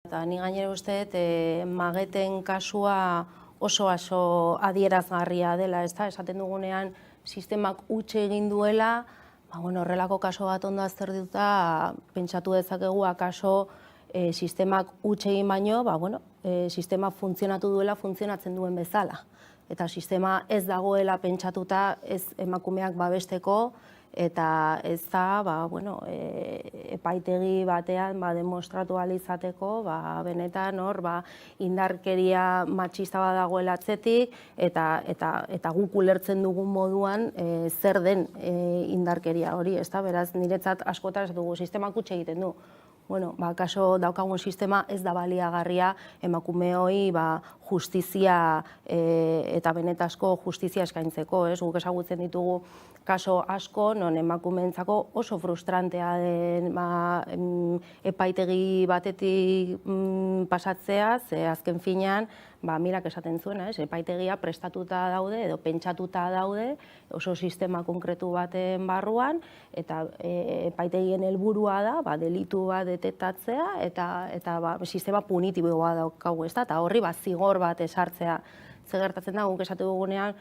Eta ni gainera uste dut Mageten kasua oso adierazgarria dela, esaten dugunean sistemak huts egin duela, horrelako kaso bat ondo aztertuta pentsatu dezakegu akaso sistemak huts egin baino, sistema funtzionatu duela funtzionatzen duen bezala. Eta sistema ez dagoela pentsatuta ez emakumeak babesteko, eta ez da epaitegi batean demostratu ahal izateko benetan hor indarkeria matxista bat dagoela atzetik eta guk ulertzen dugun moduan zer den indarkeria hori, beraz niretzat askotan dugu sistemak huts egiten du. Kaso daukagun sistema ez da baliagarria emakumeoi justizia eta benetazko justizia eskaintzeko. Guk ezagutzen ditugu kaso asko, non emakumeentzako oso frustrantea den epaitegi batetik pasatzea, ze azken finean, Mirak esaten zuena, epaitegia prestatuta daude edo pentsatuta daude oso sistema konkretu baten barruan, eta epaitegien helburua da delitu bat detektatzea eta sistema punitiboa daukagu, eta horri zigor bat esartzea. Zer gertatzen da, guk esatu dugunean,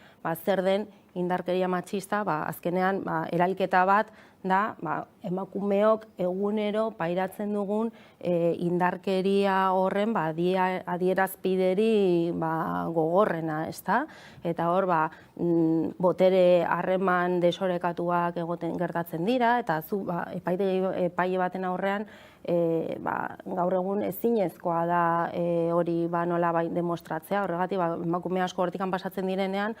zer den indarkeria matxista, azkenean erailketa bat da emakumeok egunero pairatzen dugun indarkeria horren adierazpideri gogorrena, eta hor botere harreman desorekatuak gertatzen dira, eta zu epaile baten aurrean gaur egun ezinezkoa da hori nola demostratzea, horregatik emakume asko hortikan pasatzen direnean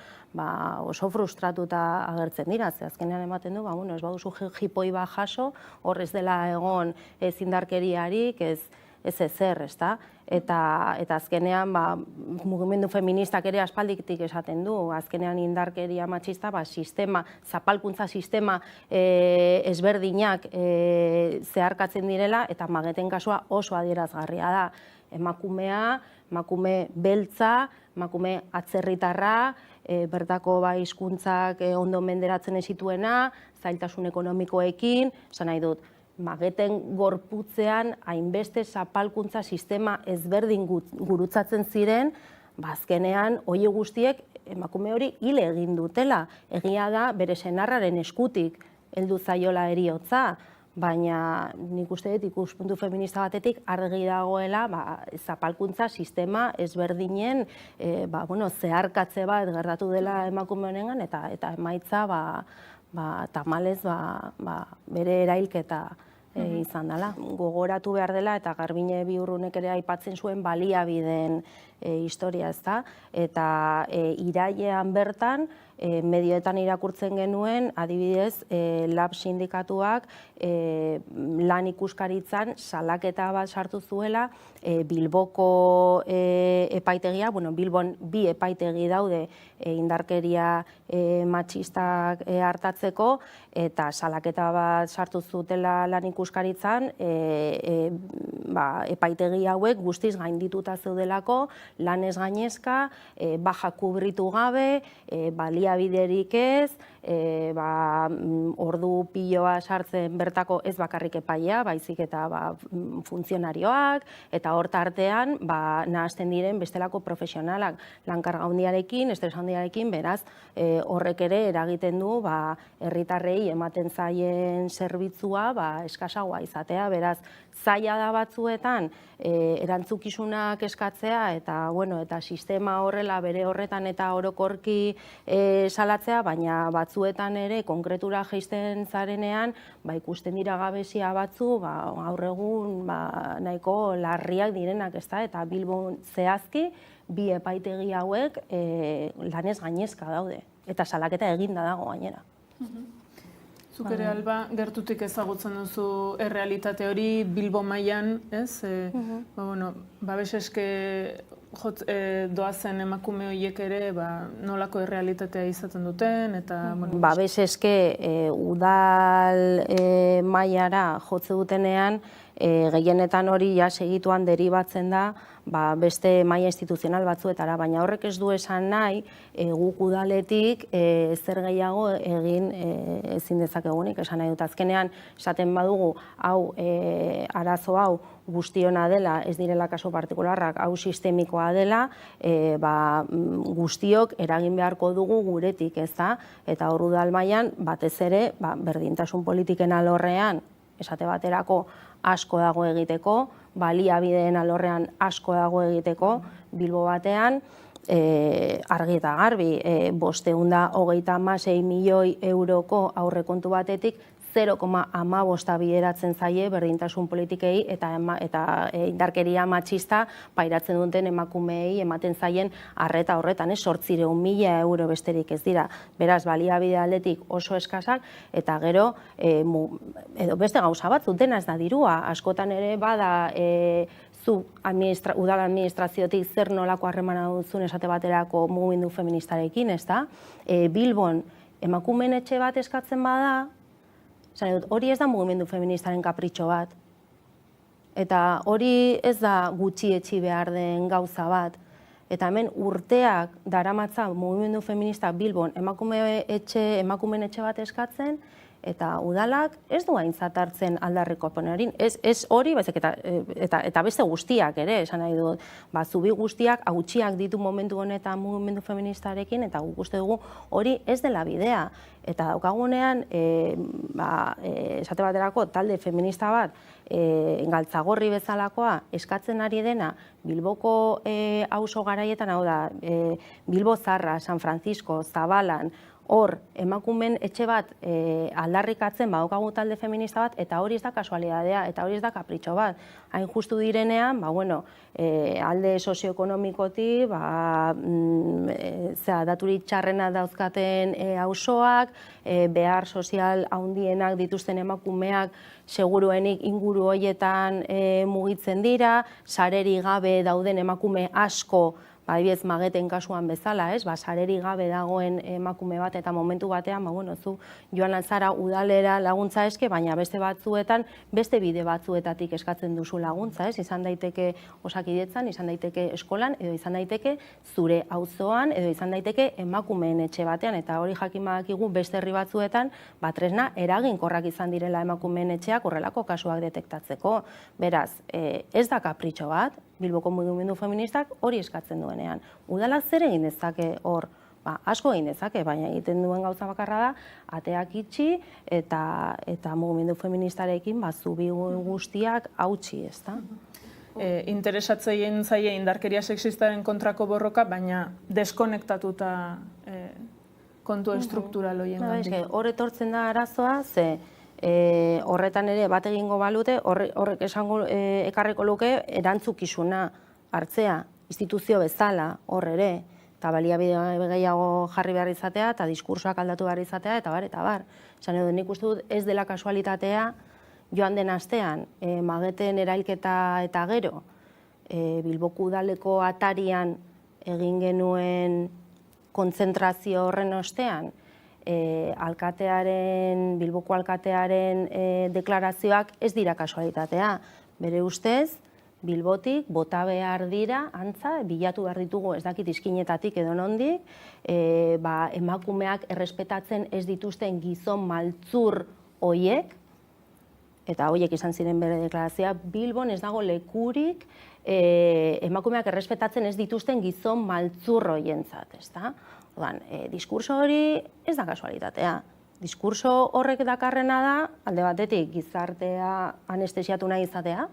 oso frustratuta agertzen dira, ze azkenean ematen du, ez baduzu jipoi bat jaso, hor ez dela egon ez indarkeriarik, ez ezer, eta azkenean mugimendu feministak ere aspalditik esaten du, azkenean indarkeria matxista, zapalkuntza sistema ezberdinak zeharkatzen direla, eta Mageten kasua oso adierazgarria da. Emakumea, emakume beltza, emakume atzerritarra, bertako hizkuntzak ondo menderatzen ez zituena, zailtasun ekonomikoekin, esan nahi dut, Mageten gorputzean hainbeste zapalkuntza sistema ezberdin gurutzatzen ziren, azkenean hori guztiek emakume hori hil egin dutela. Egia da bere senarraren eskutik heldu zaiola heriotza, baina nik uste dut ikuspuntu feminista batetik argi dagoela zapalkuntza sistema ezberdinen zeharkatze bat gertatu dela emakume honengan, eta emaitza tamalez bere erailketa izan dela. Gogoratu behar dela, eta Garbine Biurrunek ere aipatzen zuen baliabideen historia, eta irailean bertan medioetan irakurtzen genuen, adibidez, LAB sindikatuak lan ikuskaritzan salaketa bat sartu zuela Bilboko epaitegia, Bilbon bi epaitegi daude indarkeria matxistak hartatzeko, eta salaketa bat sartu zutela lan ikuskaritzan epaitegi hauek guztiz gaindituta zeudelako, lanez gainezka, baja kubritu gabe, baliabiderik ez, ordu piloa sartzen bertako ez bakarrik epaia, baizik eta funtzionarioak, eta hor tartean nahasten diren bestelako profesionalak lankarga handiarekin, estres handiarekin, beraz horrek ere eragiten du herritarrei ematen zaien zerbitzua eskasagoa izatea, beraz zaila da batzuetan erantzukizunak eskatzea eta sistema horrela bere horretan eta orokorki salatzea, baina batzuetan ere konkretura jaisten zarenean ikusten dira gabezia batzu gaur egun nahiko larriak direnak, eta Bilbon zehazki bi epaitegi hauek lanez gainezka daude, eta salaketa eginda dago gainera. Zuk ere, Alba, gertutik ezagutzen duzu errealitate hori Bilbo mailan, ez? Babes eske doazen emakume horiek ere nolako errealitatea izaten duten, eta... Babes eske udal mailara jotze dutenean gehienetan hori ja segituan deribatzen da beste maila instituzional batzuetara, baina horrek ez du esan nahi guk udaletik zer gehiago egin ezin dezakegunik, esan nahi dut. Azkenean, esaten badugu, hau arazo hau guztiona dela, ez direla kasu partikularrak, hau sistemikoa dela, guztiok eragin beharko dugu guretik, ez da? Eta hor udal mailan batez ere, berdintasun politiken alorrean, esate baterako asko dago egiteko, baliabideen alorrean asko dago egiteko, Bilbo batean, argi eta garbi, 526 milioi euroko aurrekontu batetik 0,15 bideratzen zaie berdintasun politikei eta indarkeria matxista pairatzen duten emakumeei ematen zaien arreta horretan, 800.000 euro besterik ez dira. Beraz, baliabide aldetik oso eskasak, eta gero, edo beste gauza bat, dena ez da dirua. Askotan ere bada zu udal administraziotik zer nolako harremana duzun esate baterako mugimendu feministarekin, ez da? Bilbon emakumeen etxe bat eskatzen bada, hori ez da mugimendu feministaren kapritxo bat. Eta hori ez da gutxietsi behar den gauza bat. Eta hemen urteak daramatza mugimendu feminista Bilbon emakumeen etxe bat eskatzen, eta udalak ez du aintzat hartzen aldarrikapen. Ez hori, eta beste guztiak ere, esan nahi dut, zubi guztiak hautsiak ditu momentu honetan mugimendu feministarekin, eta guk uste dugu hori ez dela bidea. Eta daukagunean, esate baterako, talde feminista bat, Galtzagorri bezalakoa, eskatzen ari dena, Bilboko auzo garaietan, hau da, Bilbo Zarra, San Francisco, Zabalan, hor, emakumeen etxe bat aldarrikatzen badaukagu talde feminista bat, eta hori ez da kasualidadea, eta hori ez da kapritxo bat. Hain justu direnean, alde sozioekonomikotik, daturik txarrena dauzkaten auzoak, behar sozial handienak dituzten emakumeak seguruenik inguru horietan mugitzen dira, sareri gabe dauden emakume asko, adibidez Mageten kasuan bezala, sareri gabe dagoen emakume bat, eta momentu batean, zu joan altzara udalera laguntza eske, baina beste batzuetan, beste bide batzuetatik eskatzen duzu laguntza, izan daiteke Osakidetzan, izan daiteke eskolan, edo izan daiteke zure auzoan, edo izan daiteke emakumeen etxe batean, eta hori jakin badakigu beste herri batzuetan, tresna eraginkorrak izan direla emakumeen etxeak horrelako kasuak detektatzeko. Beraz, ez da kapritxo bat, Bilboko mugimendu feministak hori eskatzen duenean. Udalak zer egin dezake hor? Asko egin dezake, baina egiten duen gauza bakarra da, ateak itxi eta mugimendu feministarekin zubi guztiak hautsi, ez da? Interesatzeien zaie indarkeria sexistaren kontrako borroka, baina deskonektatuta kontu estruktural horien gandik. Hor etortzen da arazoa, ze horretan ere bat egingo balute, horrek ekarriko luke erantzukizuna hartzea, instituzio bezala, hor ere, eta baliabide gehiago jarri behar izatea, eta diskursoak aldatu behar izatea, eta bar, eta bar. Esan edo, nik uste dut ez dela kasualitatea, joan den astean, Mageten erailketa eta gero, Bilboko udaleko atarian egin genuen kontzentrazio horren ostean, Bilboko alkatearen deklarazioak ez dira kasualitatea. Bere ustez, Bilbotik bota behar dira, antza, bilatu behar ditugu ez dakit iskinetatik edo nondik, emakumeak errespetatzen ez dituzten gizon maltzur hoiek, eta hoiek izan ziren bere deklarazioa, Bilbon ez dago lekurik emakumeak errespetatzen ez dituzten gizon maltzur hoientzat, ezta? Diskurso hori ez da kasualitatea. Diskurso horrek dakarrena da, alde batetik gizartea anestesiatu nahi izatea,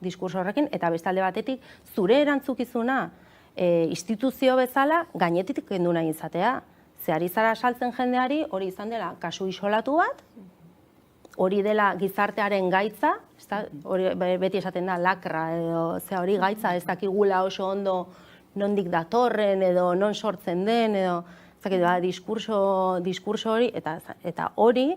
diskurso horrekin, eta beste alde batetik zure erantzukizuna instituzio bezala gainetik kendu nahi izatea. Ze ari zara saltzen jendeari hori izan dela kasu isolatu bat, hori dela gizartearen gaitza, beti esaten da lakra, edo hori gaitza ez dakigula oso ondo nondik datorren, edo non sortzen den, edo diskurso hori, eta hori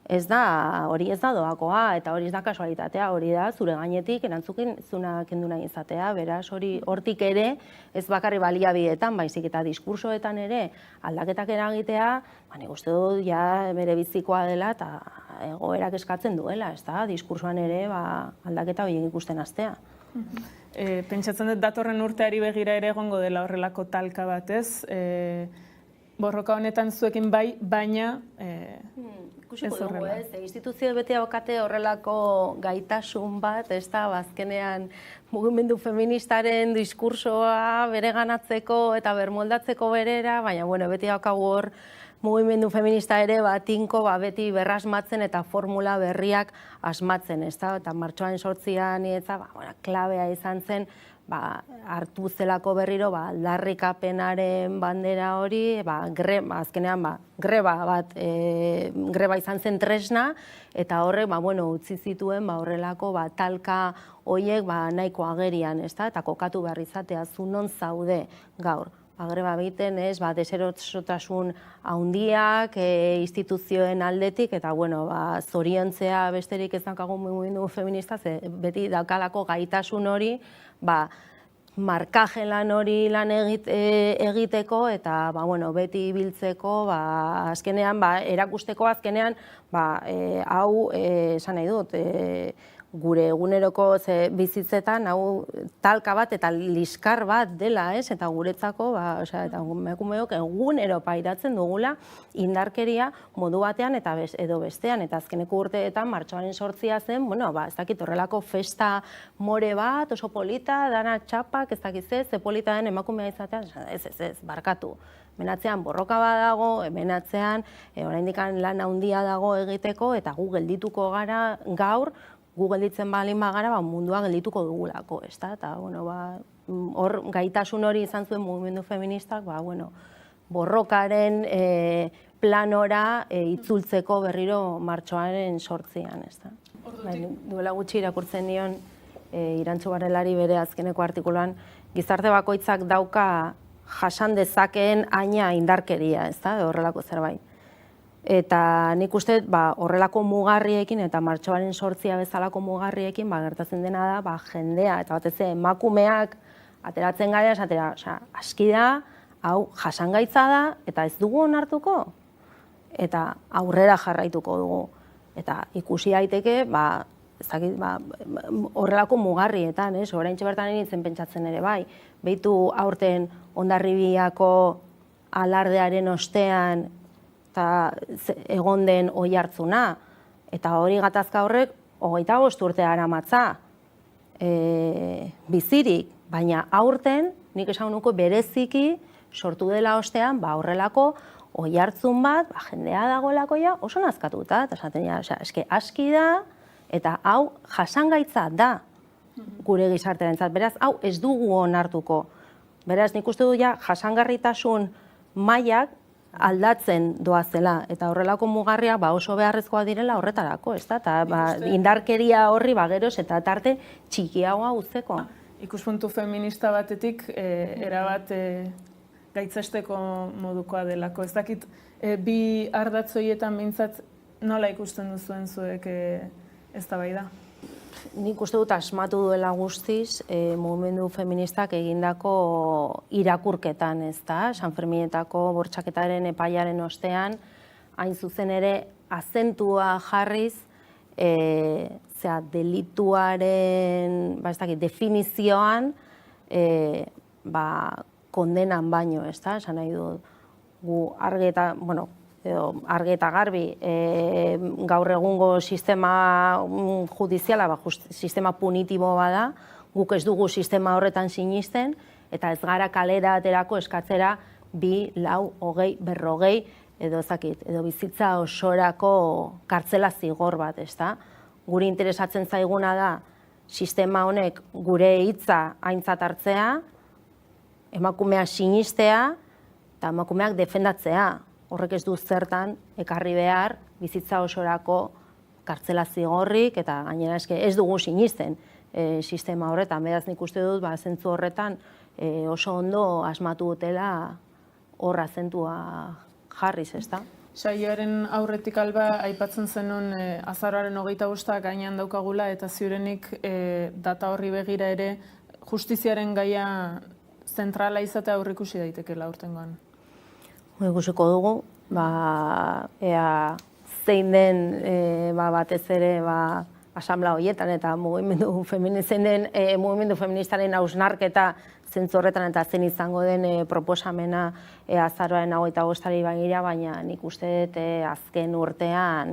ez da doakoa, eta hori ez da kasualitatea, hori da zure gainetik erantzukizuna kendu nahi izatea, beraz hori hortik ere ez bakarri baliabideetan, baizik eta diskursoetan ere aldaketak eragitea, nik uste dut ja bere bizikoa dela eta egoerak eskatzen duela, ez da, diskursoan ere aldaketa horiek ikusten hastea. Pentsatzen dut datorren urteari begira ere egongo dela horrelako talka bat, ez? Borroka honetan zuekin bai, baina Ikusiko dugu, ez? Instituzio beti daukate horrelako gaitasun bat, ez da, azkenean mugimendu feministaren diskursoa bereganatzeko eta bermoldatzeko berera, baina, beti daukagu hor mugimendu feminista ere tinko beti berrasmatzen eta formula berriak asmatzen, ez da? Eta martxoaren 8an klabea izan zen, hartu zelako berriro aldarrikapenaren bandera hori, azkenean greba izan zen tresna, eta horrek utzi zituen horrelako talka horiek nahiko agerian, eta kokatu behar izatea zu non zaude gaur. Greba egiten, deserotsotasun handiak instituzioen aldetik, eta zoriontzea besterik ez daukagu mugimendu feminista, beti daukalako gaitasun hori, markaje lan hori lan egiteko, eta beti biltzeko, azkenean, erakusteko azkenean, hau, esan nahi dut, gure eguneroko bizitzetan, hau talka bat eta liskar bat dela, eta guretzako, eta emakumeok egunero pairatzen dugula indarkeria modu batean eta edo bestean, eta azkeneko urteetan martxoaren 8a zen, ez dakit horrelako festa more bat, oso polita, dana txapak, ez dakit ze polita den emakumea izatea, ez, barkatu. Menatzean borroka bat dago, menatzean oraindik lan handia dago egiteko, eta gu geldituko gara gaur, gu gelditzen balin bagara, mundua geldituko dugulako, ez da? Eta, hor gaitasun hori izan zuen mugimendu feministak, borrokaren planora itzultzeko berriro martxoaren 8an, ez da? Duela gutxi irakurtzen nion Irantxu Barrelari bere azkeneko artikuluan, gizarte bakoitzak dauka jasan dezakeen aina indarkeria, ez da? Horrelako zerbait. Eta nik uste horrelako mugarriekin eta martxoaren 8a bezalako mugarriekin gertatzen dena da jendea eta batez emakumeak ateratzen gara esatera, aski da, hau jasangaitza da eta ez dugu onartuko eta aurrera jarraituko dugu. Eta ikusi daiteke horrelako mugarrietan, oraintxe bertan nintzen pentsatzen ere bai, behitu aurten Hondarribiako alardearen ostean egon den oihartzuna, eta hori gatazka horrek 25 urte aramatza bizirik, baina aurten nik esan nuko bereziki sortu dela ostean horrelako oihartzun bat, jendea dagoelako oso nazkatuta, eta esaten eske aski da, eta hau jasangaitza da gure gizartearentzat, beraz hau ez dugu onartuko. Beraz nik uste du jasangarritasun mailak aldatzen doazela, eta horrelako mugarriak oso beharrezkoa direla horretarako, ez da? Eta indarkeria horri geroz eta tarte txikiagoa uzteko. Ikuspuntu feminista batetik, erabat gaitzesteko modukoa delako. Ez dakit, bi ardatzoietan behintzat nola ikusten duzuen zuek eztabaida? Nik uste dut asmatu duela guztiz mugimendu feministak egindako irakurketan, ez da? San Ferminetako bortxaketaren epaiaren ostean, hain zuzen ere azentua jarriz, delituaren definizioan kondenan baino, ez da? Esan nahi dut, gu argi eta garbi gaur egungo sistema judiziala, sistema punitibo bada, guk ez dugu sistema horretan sinisten, eta ez gara kalera aterako eskatzera 2, 4, 20, 40, edo bizitza osorako kartzela zigor bat, ez da? Guri interesatzen zaiguna da sistema honek gure hitza aintzat hartzea, emakumea sinistea, eta emakumeak defendatzea. Horrek ez du zertan ekarri behar bizitza osorako kartzela zigorrik, eta gainera ez dugu sinisten sistema horretan. Beraz nik uste dut, zentzu horretan oso ondo asmatu dutela horra zentua jarriz, ez da? Saioaren aurretik Alba aipatzen zenun azaroaren 25 gainean daukagula eta ziurenik data horri begira ere justiziaren gaia zentrala izatea aurreikusi daitekeela aurtengoan. Ikusiko dugu, ea zein den batez ere asamblea horietan eta mugimendu feministaren hausnarketa zentzu horretan eta zen izango den proposamena azaroaren 25-ari begira, baina nik uste dut azken urtean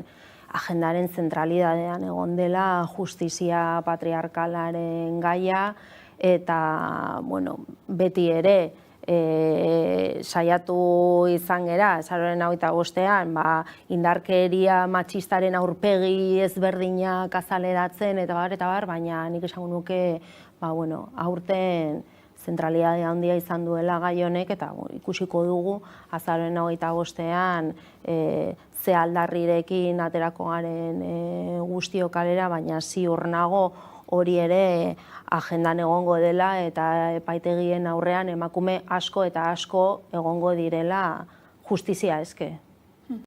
agendaren zentralidadean egon dela justizia patriarkalaren gaia eta beti ere saiatu izan gera, azaroaren 25-ean, indarkeria matxistaren aurpegi ezberdinak azaleratzen eta bar, baina nik esango nuke aurten zentralidade handia izan duela gai honek eta ikusiko dugu azaroaren 25-ean ze aldarrirekin aterako garen guztiok kalera, baina ziur nago hori ere agendan egongo dela eta epaitegien aurrean emakume asko eta asko egongo direla justizia eske.